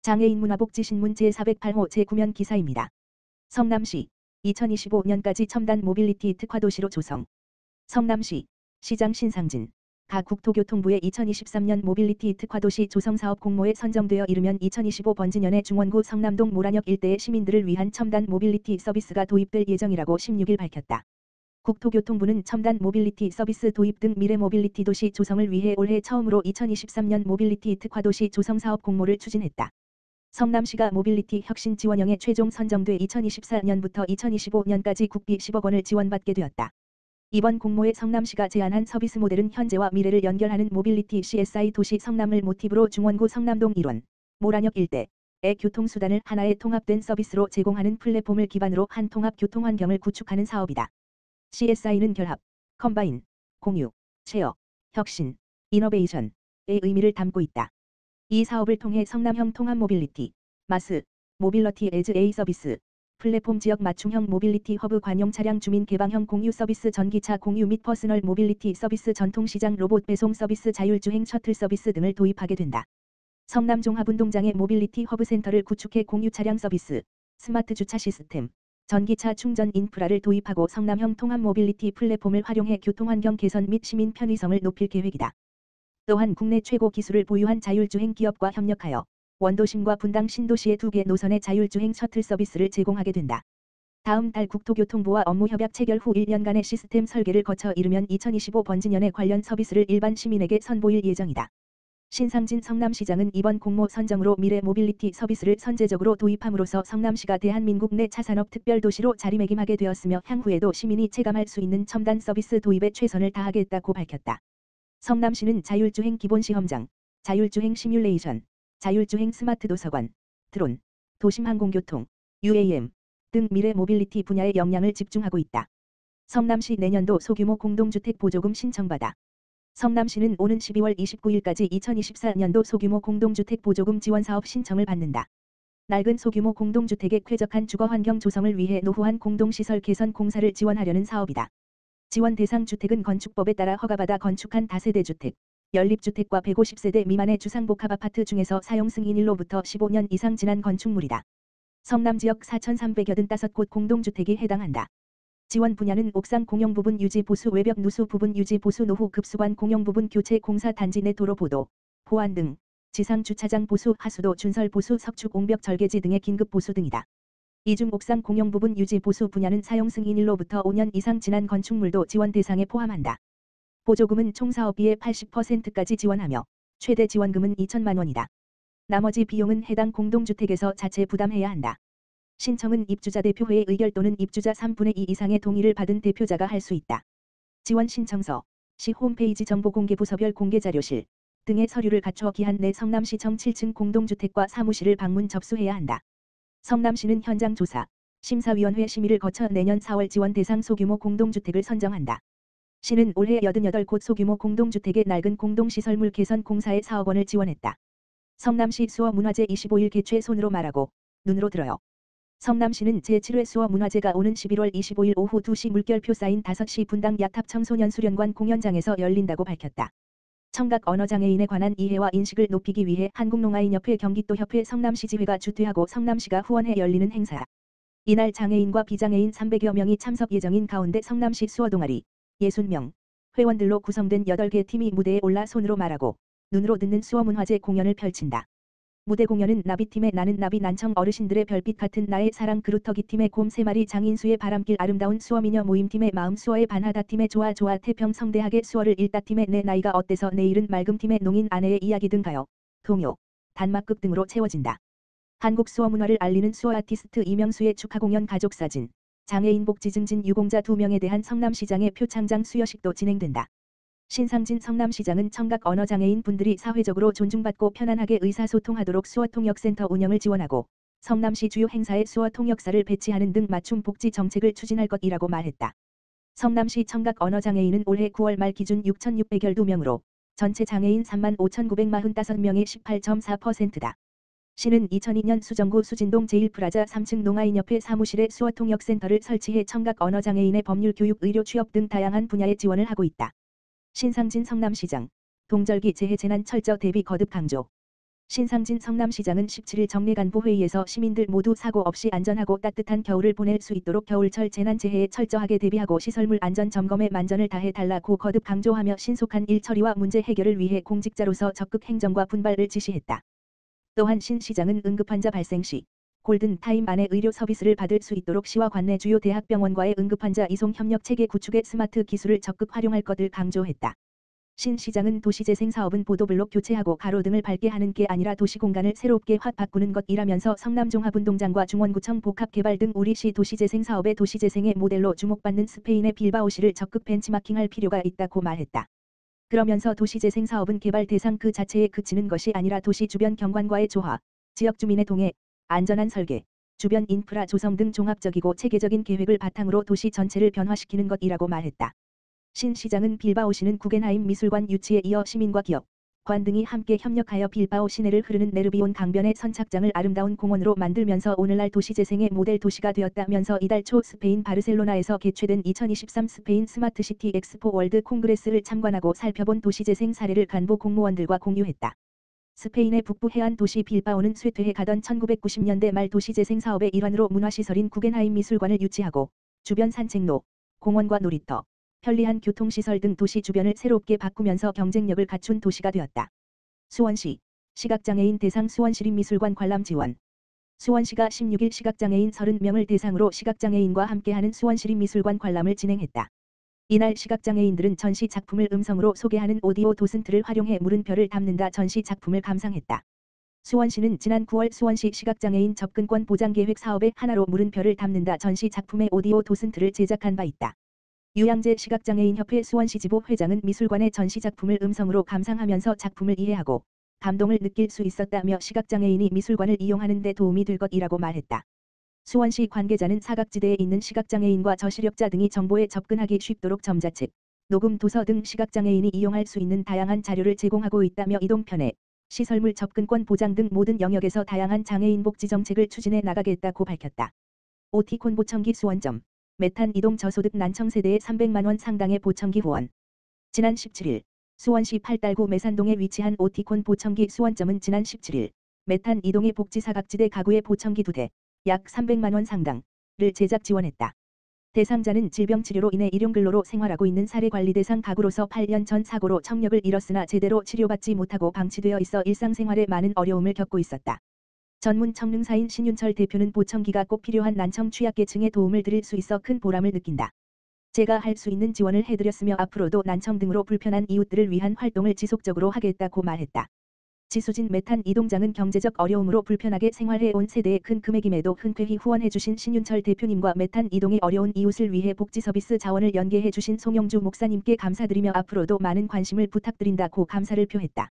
장애인 문화복지신문 제408호 제9면 기사입니다. 성남시 2025년까지 첨단 모빌리티 특화도시로 조성. 성남시 시장 신상진 가 국토교통부의 2023년 모빌리티 특화도시 조성사업 공모에 선정되어 이르면 2025 번지년에 중원구 성남동 모란역 일대의 시민들을 위한 첨단 모빌리티 서비스가 도입될 예정이라고 16일 밝혔다. 국토교통부는 첨단 모빌리티 서비스 도입 등 미래 모빌리티 도시 조성을 위해 올해 처음으로 2023년 모빌리티 특화도시 조성사업 공모를 추진했다. 성남시가 모빌리티 혁신 지원형에 최종 선정돼 2024년부터 2025년까지 국비 10억 원을 지원받게 되었다. 이번 공모에 성남시가 제안한 서비스 모델은 현재와 미래를 연결하는 모빌리티 CSI 도시 성남을 모티브로 중원구 성남동 일원, 모란역 일대의 교통수단을 하나의 통합된 서비스로 제공하는 플랫폼을 기반으로 한 통합 교통환경을 구축하는 사업이다. CSI는 결합, 컴바인, 공유, 쉐어, 혁신, 이너베이션의 의미를 담고 있다. 이 사업을 통해 성남형 통합 모빌리티, 마스, 모빌러티 에즈 A 서비스, 플랫폼 지역 맞춤형 모빌리티 허브 관용 차량 주민 개방형 공유 서비스 전기차 공유 및 퍼스널 모빌리티 서비스 전통시장 로봇 배송 서비스 자율주행 셔틀 서비스 등을 도입하게 된다. 성남 종합운동장에 모빌리티 허브 센터를 구축해 공유 차량 서비스, 스마트 주차 시스템, 전기차 충전 인프라를 도입하고 성남형 통합 모빌리티 플랫폼을 활용해 교통환경 개선 및 시민 편의성을 높일 계획이다. 또한 국내 최고 기술을 보유한 자율주행 기업과 협력하여 원도심과 분당 신도시의 2개 노선의 자율주행 셔틀 서비스를 제공하게 된다. 다음 달 국토교통부와 업무 협약 체결 후 1년간의 시스템 설계를 거쳐 이르면 2025 번지년에 관련 서비스를 일반 시민에게 선보일 예정이다. 신상진 성남시장은 이번 공모 선정으로 미래 모빌리티 서비스를 선제적으로 도입함으로써 성남시가 대한민국 내 차산업 특별도시로 자리매김하게 되었으며 향후에도 시민이 체감할 수 있는 첨단 서비스 도입에 최선을 다하겠다고 밝혔다. 성남시는 자율주행 기본시험장, 자율주행 시뮬레이션, 자율주행 스마트 도서관, 드론, 도심항공교통, UAM 등 미래 모빌리티 분야에 역량을 집중하고 있다. 성남시 내년도 소규모 공동주택 보조금 신청받아. 성남시는 오는 12월 29일까지 2024년도 소규모 공동주택 보조금 지원사업 신청을 받는다. 낡은 소규모 공동주택의 쾌적한 주거환경 조성을 위해 노후한 공동시설 개선 공사를 지원하려는 사업이다. 지원 대상 주택은 건축법에 따라 허가받아 건축한 다세대 주택, 연립주택과 150세대 미만의 주상복합아파트 중에서 사용 승인일로부터 15년 이상 지난 건축물이다. 성남 지역 4,385곳 공동주택이 해당한다. 지원 분야는 옥상 공용 부분 유지 보수 외벽 누수 부분 유지 보수 노후 급수관 공용 부분 교체 공사 단지 내 도로 보도, 보안 등, 지상 주차장 보수 하수도 준설 보수 석축 옹벽 절개지 등의 긴급 보수 등이다. 이 중 옥상 공용 부분 유지 보수 분야는 사용 승인일로부터 5년 이상 지난 건축물도 지원 대상에 포함한다. 보조금은 총 사업비의 80%까지 지원하며 최대 지원금은 2천만 원이다. 나머지 비용은 해당 공동주택에서 자체 부담해야 한다. 신청은 입주자 대표회의 의결 또는 입주자 3분의 2 이상의 동의를 받은 대표자가 할 수 있다. 지원 신청서, 시 홈페이지 정보공개 부서별 공개자료실 등의 서류를 갖춰 기한 내 성남시청 7층 공동주택과 사무실을 방문 접수해야 한다. 성남시는 현장 조사, 심사위원회 심의를 거쳐 내년 4월 지원 대상 소규모 공동주택을 선정한다. 시는 올해 88곳 소규모 공동주택의 낡은 공동시설물 개선 공사에 4억 원을 지원했다. 성남시 수어문화제 25일 개최 손으로 말하고 눈으로 들어요. 성남시는 제7회 수어문화제가 오는 11월 25일 오후 2시 물결표 사인 5시 분당 야탑 청소년 수련관 공연장에서 열린다고 밝혔다. 청각 언어장애인에 관한 이해와 인식을 높이기 위해 한국농아인협회 경기도협회 성남시지회가 주최하고 성남시가 후원해 열리는 행사. 이날 장애인과 비장애인 300여 명이 참석 예정인 가운데 성남시 수어동아리 60명 회원들로 구성된 8개 팀이 무대에 올라 손으로 말하고 눈으로 듣는 수어문화제 공연을 펼친다. 무대 공연은 나비팀의 나는 나비 난청 어르신들의 별빛 같은 나의 사랑 그루터기팀의 곰 3마리 장인수의 바람길 아름다운 수어미녀 모임팀의 마음 수어의 반하다팀의 좋아 좋아 태평성대학의 수어를 읽다팀의 내 나이가 어때서 내일은 맑음팀의 농인 아내의 이야기 등 가요, 동요, 단막극 등으로 채워진다. 한국 수어문화를 알리는 수어 아티스트 이명수의 축하공연 가족사진, 장애인 복지 증진 유공자 2명에 대한 성남시장의 표창장 수여식도 진행된다. 신상진 성남시장은 청각 언어장애인 분들이 사회적으로 존중받고 편안하게 의사소통하도록 수어통역센터 운영을 지원하고 성남시 주요 행사에 수어통역사를 배치하는 등 맞춤 복지 정책을 추진할 것이라고 말했다. 성남시 청각 언어장애인은 올해 9월 말 기준 6,612명으로 전체 장애인 35,945명의 18.4%다. 시는 2002년 수정구 수진동 제1프라자 3층 농아인협회 사무실에 수어통역센터를 설치해 청각 언어장애인의 법률 교육 의료 취업 등 다양한 분야의 지원을 하고 있다. 신상진 성남시장, 동절기 재해 재난 철저 대비 거듭 강조. 신상진 성남시장은 17일 정례간부회의에서 시민들 모두 사고 없이 안전하고 따뜻한 겨울을 보낼 수 있도록 겨울철 재난재해에 철저하게 대비하고 시설물 안전 점검에 만전을 다해 달라고 거듭 강조하며 신속한 일 처리와 문제 해결을 위해 공직자로서 적극 행정과 분발을 지시했다. 또한 신 시장은 응급환자 발생 시 골든타임 안에 의료 서비스를 받을 수 있도록 시와 관내 주요 대학병원과의 응급환자 이송 협력 체계 구축에 스마트 기술을 적극 활용할 것을 강조했다. 신 시장은 도시재생 사업은 보도블록 교체하고 가로등을 밝게 하는 게 아니라 도시 공간을 새롭게 확 바꾸는 것이라면서 성남종합운동장과 중원구청 복합개발 등 우리시 도시재생 사업의 도시재생의 모델로 주목받는 스페인의 빌바오시를 적극 벤치마킹할 필요가 있다고 말했다. 그러면서 도시재생 사업은 개발 대상 그 자체에 그치는 것이 아니라 도시 주변 경관과의 조화, 지역 주민의 동해, 안전한 설계, 주변 인프라 조성 등 종합적이고 체계적인 계획을 바탕으로 도시 전체를 변화시키는 것이라고 말했다. 신 시장은 빌바오시는 구겐하임 미술관 유치에 이어 시민과 기업, 관 등이 함께 협력하여 빌바오 시내를 흐르는 네르비온 강변의 선착장을 아름다운 공원으로 만들면서 오늘날 도시재생의 모델 도시가 되었다면서 이달 초 스페인 바르셀로나에서 개최된 2023 스페인 스마트시티 엑스포 월드 콩그레스를 참관하고 살펴본 도시재생 사례를 간부 공무원들과 공유했다. 스페인의 북부 해안 도시 빌바오는 쇠퇴해 가던 1990년대 말 도시재생 사업의 일환으로 문화시설인 구겐하임 미술관을 유치하고 주변 산책로, 공원과 놀이터, 편리한 교통시설 등 도시 주변을 새롭게 바꾸면서 경쟁력을 갖춘 도시가 되었다. 수원시 시각장애인 대상 수원시립미술관 관람 지원. 수원시가 16일 시각장애인 30명을 대상으로 시각장애인과 함께하는 수원시립미술관 관람을 진행했다. 이날 시각장애인들은 전시 작품을 음성으로 소개하는 오디오 도슨트를 활용해 물음표를 담는다 전시 작품을 감상했다. 수원시는 지난 9월 수원시 시각장애인 접근권 보장계획 사업의 하나로 물음표를 담는다 전시 작품의 오디오 도슨트를 제작한 바 있다. 유양재 시각장애인협회 수원시 지부 회장은 미술관의 전시작품을 음성으로 감상하면서 작품을 이해하고 감동을 느낄 수 있었다며 시각장애인이 미술관을 이용하는 데 도움이 될 것이라고 말했다. 수원시 관계자는 사각지대에 있는 시각장애인과 저시력자 등이 정보에 접근하기 쉽도록 점자책, 녹음 도서 등 시각장애인이 이용할 수 있는 다양한 자료를 제공하고 있다며 이동편의 시설물 접근권 보장 등 모든 영역에서 다양한 장애인 복지 정책을 추진해 나가겠다고 밝혔다. 오티콘 보청기 수원점 메탄 이동 저소득 난청 세대에 300만 원 상당의 보청기 후원. 지난 17일 수원시 팔달구 매산동에 위치한 오티콘 보청기 수원점은 지난 17일 메탄 이동의 복지 사각지대 가구에 보청기 2대 약 300만 원 상당을 제작 지원했다. 대상자는 질병치료로 인해 일용근로로 생활하고 있는 사례관리 대상 가구로서 8년 전 사고로 청력을 잃었으나 제대로 치료받지 못하고 방치되어 있어 일상생활에 많은 어려움을 겪고 있었다. 전문 청릉사인 신윤철 대표는 보청기가 꼭 필요한 난청 취약계층에 도움을 드릴 수 있어 큰 보람을 느낀다. 제가 할 수 있는 지원을 해드렸으며 앞으로도 난청 등으로 불편한 이웃들을 위한 활동을 지속적으로 하겠다고 말했다. 지수진 메탄 이동장은 경제적 어려움으로 불편하게 생활해온 세대의 큰 금액임에도 흔쾌히 후원해주신 신윤철 대표님과 메탄 이동의 어려운 이웃을 위해 복지 서비스 자원을 연계해주신 송영주 목사님께 감사드리며 앞으로도 많은 관심을 부탁드린다고 감사를 표했다.